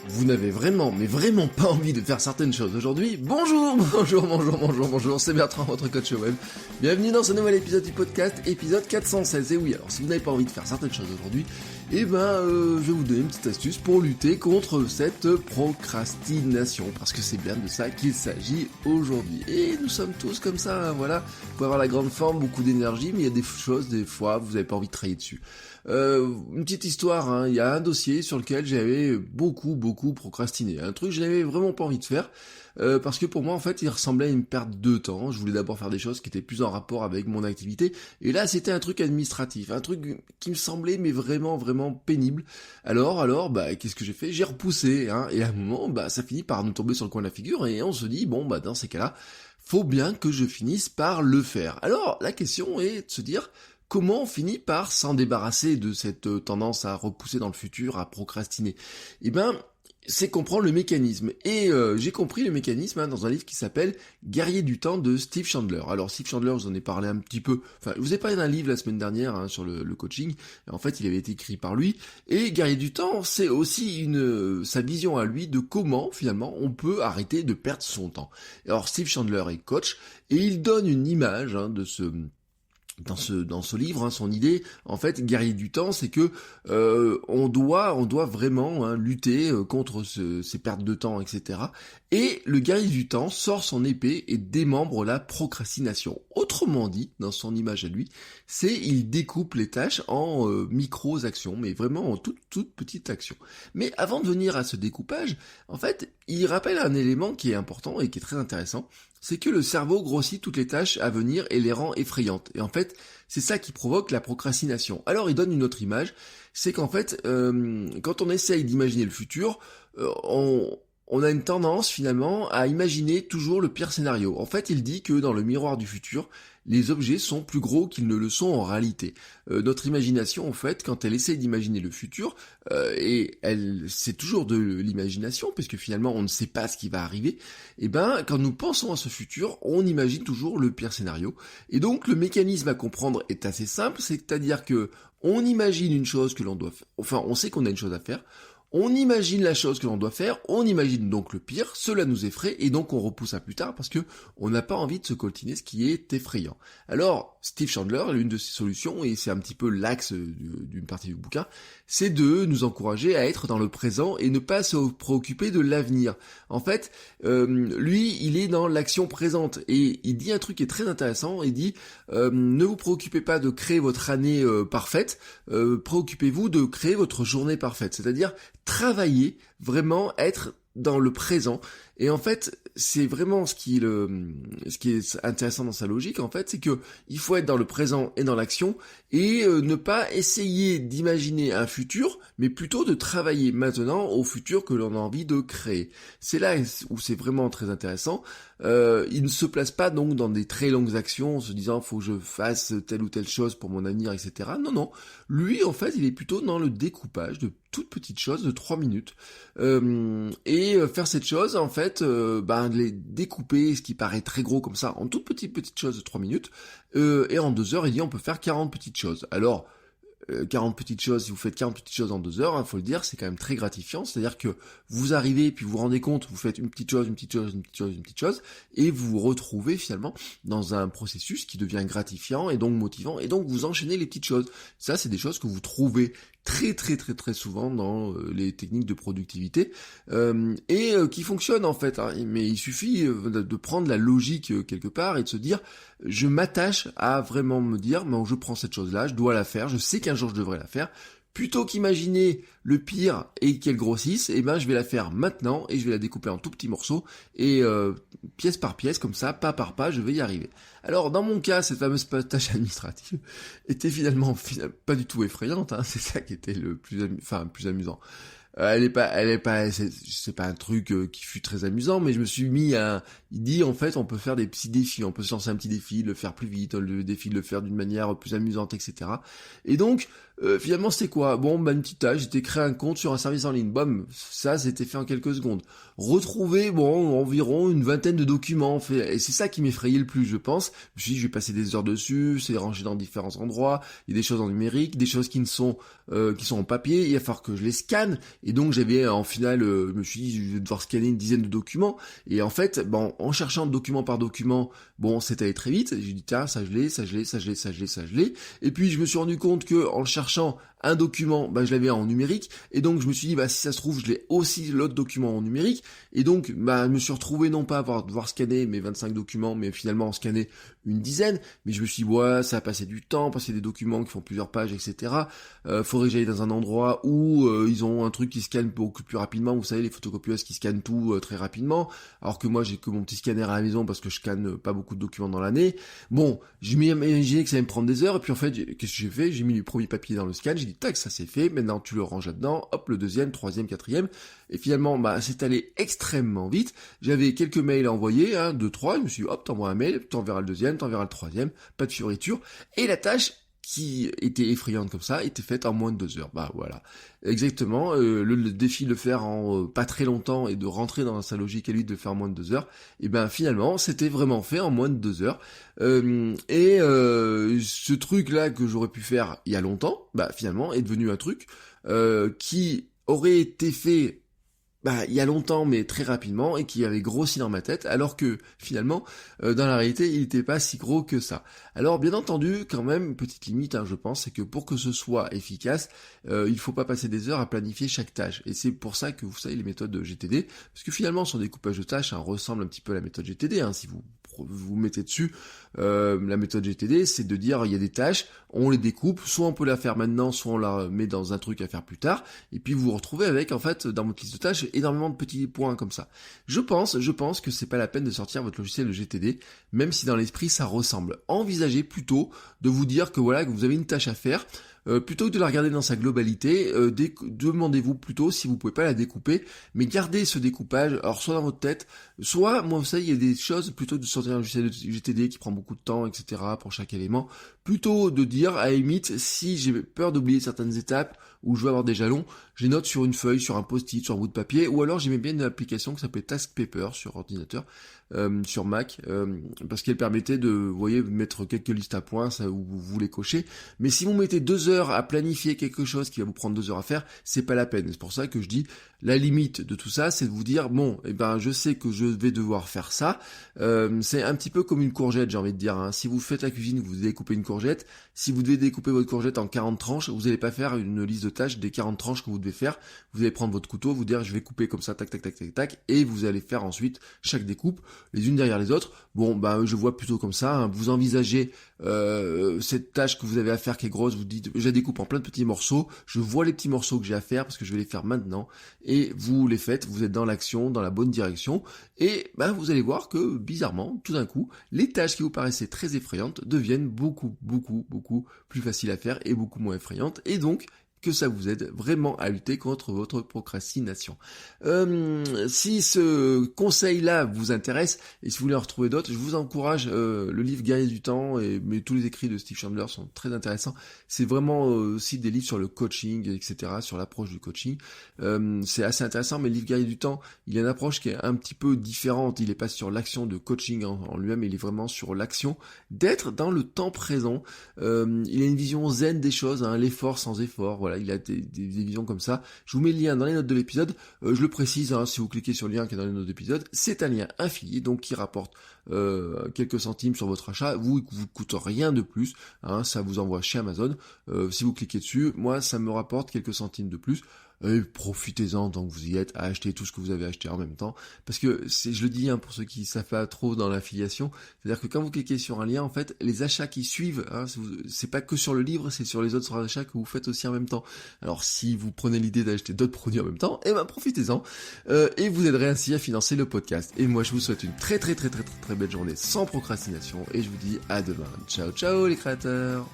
Vous n'avez vraiment, mais vraiment pas envie de faire certaines choses aujourd'hui? Bonjour, c'est Bertrand, votre coach web. Bienvenue dans ce nouvel épisode du podcast, épisode 416. Et oui, alors si vous n'avez pas envie de faire certaines choses aujourd'hui, je vais vous donner une petite astuce pour lutter contre cette procrastination, parce que c'est bien de ça qu'il s'agit aujourd'hui. Et nous sommes tous comme ça, voilà. Vous pouvez avoir la grande forme, beaucoup d'énergie, mais il y a des choses, des fois, vous n'avez pas envie de travailler dessus. Une petite histoire, il y a un dossier sur lequel j'avais beaucoup procrastiné, un truc que j'avais vraiment pas envie de faire, parce que pour moi en fait il ressemblait à une perte de temps. Je voulais d'abord faire des choses qui étaient plus en rapport avec mon activité, et là c'était un truc administratif, un truc qui me semblait mais vraiment pénible. Alors qu'est-ce que j'ai fait? J'ai repoussé, et à un moment ça finit par nous tomber sur le coin de la figure, et on se dit dans ces cas-là, faut bien que je finisse par le faire. Alors la question est de se dire, comment on finit par s'en débarrasser de cette tendance à repousser dans le futur, à procrastiner? C'est comprendre le mécanisme. Et j'ai compris le mécanisme dans un livre qui s'appelle Guerrier du temps de Steve Chandler. Alors Steve Chandler, je vous en ai parlé un petit peu, je vous ai parlé d'un livre la semaine dernière sur le coaching. En fait, il avait été écrit par lui. Et Guerrier du temps, c'est aussi sa vision à lui de comment finalement on peut arrêter de perdre son temps. Alors Steve Chandler est coach, et il donne une image de ce... Dans ce livre, son idée, en fait, guerrier du temps, c'est que on doit vraiment lutter contre ces pertes de temps, etc. Et le guerrier du temps sort son épée et démembre la procrastination. Autrement dit, dans son image à lui, il découpe les tâches en micro-actions, mais vraiment en toutes petites actions. Mais avant de venir à ce découpage, en fait, il rappelle un élément qui est important et qui est très intéressant, c'est que le cerveau grossit toutes les tâches à venir et les rend effrayantes. Et en fait, c'est ça qui provoque la procrastination. Alors il donne une autre image, c'est qu'en fait, quand on essaye d'imaginer le futur, on a une tendance finalement à imaginer toujours le pire scénario. En fait, il dit que dans le miroir du futur, les objets sont plus gros qu'ils ne le sont en réalité. Notre imagination, en fait, quand elle essaie d'imaginer le futur, c'est toujours de l'imagination, puisque finalement on ne sait pas ce qui va arriver, quand nous pensons à ce futur, on imagine toujours le pire scénario. Et donc le mécanisme à comprendre est assez simple, c'est-à-dire que on imagine une chose que l'on doit faire, on sait qu'on a une chose à faire, on imagine la chose que l'on doit faire, on imagine donc le pire, cela nous effraie et donc on repousse à plus tard parce que on n'a pas envie de se coltiner ce qui est effrayant. Alors, Steve Chandler, l'une de ses solutions, et c'est un petit peu l'axe d'une partie du bouquin, c'est de nous encourager à être dans le présent et ne pas se préoccuper de l'avenir. En fait, lui, il est dans l'action présente et il dit un truc qui est très intéressant, il dit ne vous préoccupez pas de créer votre année parfaite, préoccupez-vous de créer votre journée parfaite, c'est-à-dire travailler, vraiment être dans le présent. Et en fait, c'est vraiment ce qui est intéressant dans sa logique, en fait, c'est que il faut être dans le présent et dans l'action, et ne pas essayer d'imaginer un futur, mais plutôt de travailler maintenant au futur que l'on a envie de créer. C'est là où c'est vraiment très intéressant. Il ne se place pas donc dans des très longues actions en se disant faut que je fasse telle ou telle chose pour mon avenir, etc. Non. Lui, en fait, il est plutôt dans le découpage de toutes petites choses de 3 minutes. Faire cette chose, en fait, de les découper, ce qui paraît très gros comme ça, en toutes petites choses de 3 minutes, et en 2 heures, il dit on peut faire 40 petites choses. Alors, 40 petites choses, si vous faites 40 petites choses en 2 heures, faut le dire, c'est quand même très gratifiant, c'est-à-dire que vous arrivez, puis vous vous rendez compte, vous faites une petite chose, et vous vous retrouvez finalement dans un processus qui devient gratifiant, et donc motivant, et donc vous enchaînez les petites choses. Ça, c'est des choses que vous trouvez très souvent dans les techniques de productivité, qui fonctionnent en fait, mais il suffit de prendre la logique quelque part et de se dire je m'attache à vraiment me dire je prends cette chose-là, je dois la faire, je sais qu'un jour je devrais la faire, plutôt qu'imaginer le pire et qu'elle grossisse, je vais la faire maintenant et je vais la découper en tout petits morceaux et pièce par pièce, comme ça, pas par pas, je vais y arriver. Alors dans mon cas, cette fameuse tâche administrative était finalement pas du tout effrayante, c'est ça qui était le plus amusant. c'est pas un truc qui fut très amusant, mais je me suis mis il dit en fait on peut faire des petits défis, on peut se lancer un petit défi, le faire plus vite, le défi de le faire d'une manière plus amusante, etc. Et donc finalement c'était quoi? Bon, une petite tâche, j'étais créé un compte sur un service en ligne, bam, ça c'était fait en quelques secondes. Retrouver environ une vingtaine de documents, et c'est ça qui m'effrayait le plus, je pense. Je me suis dit je vais passer des heures dessus, c'est rangé dans différents endroits, il y a des choses en numérique, des choses qui sont en papier, il va falloir que je les scanne. Et donc j'avais en finale, je me suis dit je vais devoir scanner une dizaine de documents. Et en fait, en cherchant document par document, c'est allé très vite. J'ai dit tiens, ça je l'ai. Et puis je me suis rendu compte que en cherchant un document, je l'avais en numérique. Et donc je me suis dit si ça se trouve, je l'ai aussi l'autre document en numérique. Et donc je me suis retrouvé non pas à devoir scanner mes 25 documents, mais finalement en scanner une dizaine. Mais je me suis dit ça a passé du temps, passer des documents qui font plusieurs pages, etc. Faudrait que j'aille dans un endroit où ils ont un truc qui scanne beaucoup plus rapidement, vous savez, les photocopieuses qui scannent tout très rapidement, alors que moi j'ai que mon petit scanner à la maison parce que je scanne pas beaucoup de documents dans l'année. Je m'imaginais que ça allait me prendre des heures, et puis en fait, qu'est-ce que j'ai fait? J'ai mis le premier papier dans le scan, j'ai dit tac, ça c'est fait, maintenant tu le ranges là-dedans, hop, le deuxième, troisième, quatrième, et finalement, c'est allé extrêmement vite. J'avais quelques mails à envoyer, 2, 3, je me suis dit hop, t'envoies un mail, t'enverras le deuxième, t'enverras le troisième, pas de fioriture, et la tâche qui était effrayante comme ça, était faite en moins de 2 heures. Voilà. Exactement, le défi de le faire en pas très longtemps et de rentrer dans sa logique à lui de le faire en moins de 2 heures, et finalement, c'était vraiment fait en moins de 2 heures. Ce truc-là que j'aurais pu faire il y a longtemps, finalement, est devenu un truc qui aurait été fait il y a longtemps mais très rapidement et qui avait grossi dans ma tête, alors que finalement dans la réalité il n'était pas si gros que ça. Alors bien entendu quand même, petite limite je pense, c'est que pour que ce soit efficace, il faut pas passer des heures à planifier chaque tâche, et c'est pour ça que vous savez les méthodes de GTD, parce que finalement son découpage de tâches ressemble un petit peu à la méthode GTD, si vous mettez dessus, la méthode GTD, c'est de dire il y a des tâches, on les découpe, soit on peut la faire maintenant, soit on la met dans un truc à faire plus tard, et puis vous vous retrouvez avec en fait dans votre liste de tâches énormément de petits points comme ça. Je pense que c'est pas la peine de sortir votre logiciel de GTD, même si dans l'esprit ça ressemble. Envisagez plutôt de vous dire que que vous avez une tâche à faire. Plutôt que de la regarder dans sa globalité, demandez-vous plutôt si vous pouvez pas la découper, mais gardez ce découpage, alors soit dans votre tête, soit, moi vous savez, il y a des choses, plutôt que de sortir un logiciel de GTD qui prend beaucoup de temps, etc. pour chaque élément, plutôt de dire, à la limite, si j'ai peur d'oublier certaines étapes, où je veux avoir des jalons, je les note sur une feuille, sur un post-it, sur un bout de papier, ou alors j'aimais bien une application qui s'appelait Task Paper sur ordinateur, sur Mac, parce qu'elle permettait de, mettre quelques listes à points, ça, où vous les cochez. Mais si vous mettez 2 heures à planifier quelque chose qui va vous prendre 2 heures à faire, c'est pas la peine. C'est pour ça que je dis, la limite de tout ça, c'est de vous dire, je sais que je vais devoir faire ça. C'est un petit peu comme une courgette, j'ai envie de dire. Si vous faites la cuisine, vous découpez une courgette. Si vous devez découper votre courgette en 40 tranches, vous n'allez pas faire une liste de tâches des 40 tranches que vous devez faire. Vous allez prendre votre couteau, vous dire, je vais couper comme ça, tac, tac, tac, tac, tac, et vous allez faire ensuite chaque découpe, les unes derrière les autres. Je vois plutôt comme ça. Vous envisagez cette tâche que vous avez à faire qui est grosse, vous dites, je la découpe en plein de petits morceaux, je vois les petits morceaux que j'ai à faire parce que je vais les faire maintenant, et vous les faites, vous êtes dans l'action, dans la bonne direction, et vous allez voir que bizarrement, tout d'un coup, les tâches qui vous paraissaient très effrayantes deviennent beaucoup, beaucoup, beaucoup plus faciles à faire et beaucoup moins effrayantes, et donc que ça vous aide vraiment à lutter contre votre procrastination. Si ce conseil-là vous intéresse, et si vous voulez en retrouver d'autres, je vous encourage, le livre Guerrier du temps, mais tous les écrits de Steve Chandler sont très intéressants. C'est vraiment aussi des livres sur le coaching, etc., sur l'approche du coaching. C'est assez intéressant, mais le livre Guerrier du temps, il a une approche qui est un petit peu différente. Il est pas sur l'action de coaching en lui-même, il est vraiment sur l'action d'être dans le temps présent. Il a une vision zen des choses, l'effort sans effort, voilà. Il a des visions comme ça. Je vous mets le lien dans les notes de l'épisode. Je le précise, si vous cliquez sur le lien qui est dans les notes de l'épisode, c'est un lien affilié, donc qui rapporte quelques centimes sur votre achat. Vous coûte rien de plus. Ça vous envoie chez Amazon. Si vous cliquez dessus, moi, ça me rapporte quelques centimes de plus. Et profitez-en tant que vous y êtes à acheter tout ce que vous avez acheté en même temps, parce que je le dis pour ceux qui savent pas trop dans l'affiliation, c'est-à-dire que quand vous cliquez sur un lien, en fait les achats qui suivent, c'est pas que sur le livre, c'est sur les autres achats que vous faites aussi en même temps. Alors si vous prenez l'idée d'acheter d'autres produits en même temps, profitez-en, et vous aiderez ainsi à financer le podcast. Et moi je vous souhaite une très très très très très très belle journée sans procrastination, et je vous dis à demain. Ciao ciao les créateurs.